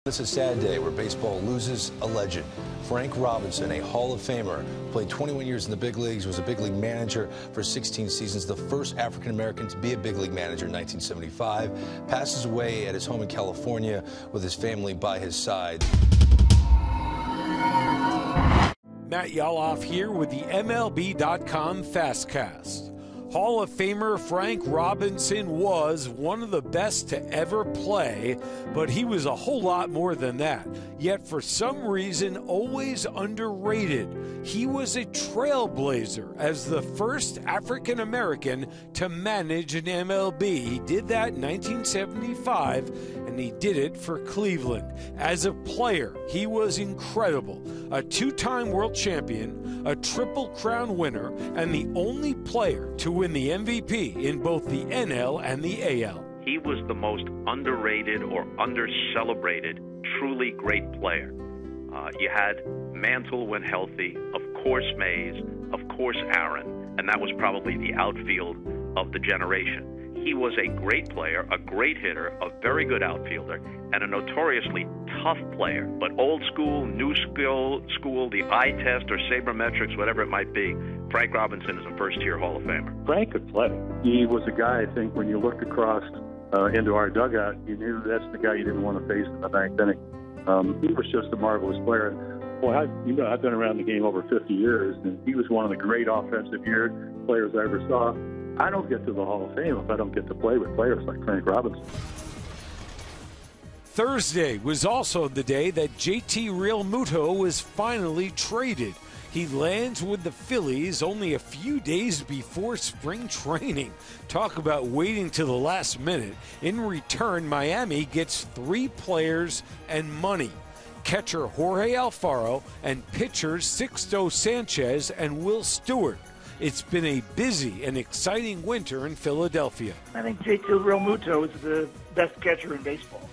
It's a sad day where baseball loses a legend. Frank Robinson, a Hall of Famer, played 21 years in the big leagues, was a big league manager for 16 seasons, the first African-American to be a big league manager in 1975, passes away at his home in California with his family by his side. Matt Yaloff here with the MLB.com FastCast. Hall of Famer Frank Robinson was one of the best to ever play, but he was a whole lot more than that. Yet for some reason, always underrated. He was a trailblazer as the first African American to manage an MLB. He did that in 1975, and he did it for Cleveland. As a player, he was incredible. A two-time world champion, a Triple Crown winner, and the only player to win the MVP in both the NL and the AL. He was the most underrated or under-celebrated, truly great player. You had Mantle when healthy, of course Mays, of course Aaron, and that was probably the outfield of the generation. He was a great player, a great hitter, a very good outfielder, and a notoriously tough player. But old school, new school, the eye test or sabermetrics, whatever it might be, Frank Robinson is a first-tier Hall of Famer. Frank could play. He was a guy, I think, when you looked across into our dugout, you knew that's the guy you didn't want to face in the ninth inning. He was just a marvelous player. Boy, I've been around the game over 50 years, and he was one of the great offensive players I ever saw. I don't get to the Hall of Fame if I don't get to play with players like Frank Robinson. Thursday was also the day that JT Realmuto was finally traded. He lands with the Phillies only a few days before spring training. Talk about waiting to the last minute. In return, Miami gets 3 players and money. Catcher Jorge Alfaro and pitchers Sixto Sanchez and Will Stewart. It's been a busy and exciting winter in Philadelphia. I think JT Realmuto is the best catcher in baseball.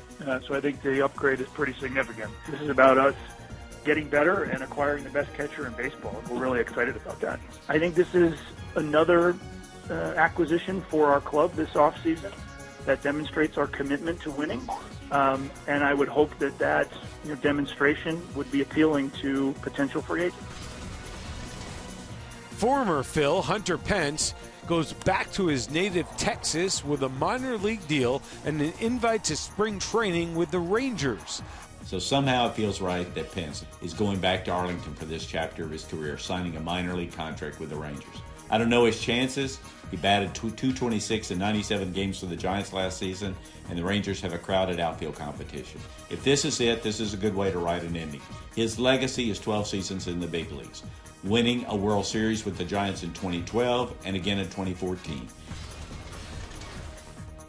So I think the upgrade is pretty significant. This is about us getting better and acquiring the best catcher in baseball. We're really excited about that. I think this is another acquisition for our club this offseason that demonstrates our commitment to winning. And I would hope that demonstration would be appealing to potential free agents. Former Phil, Hunter Pence, goes back to his native Texas with a minor league deal and an invite to spring training with the Rangers. So somehow it feels right that Pence is going back to Arlington for this chapter of his career, signing a minor league contract with the Rangers. I don't know his chances. He batted .226 in 97 games for the Giants last season, and the Rangers have a crowded outfield competition. If this is it, this is a good way to write an ending. His legacy is 12 seasons in the big leagues, winning a World Series with the Giants in 2012 and again in 2014.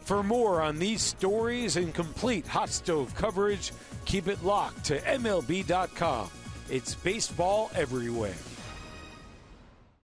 For more on these stories and complete hot stove coverage, keep it locked to MLB.com. It's baseball everywhere.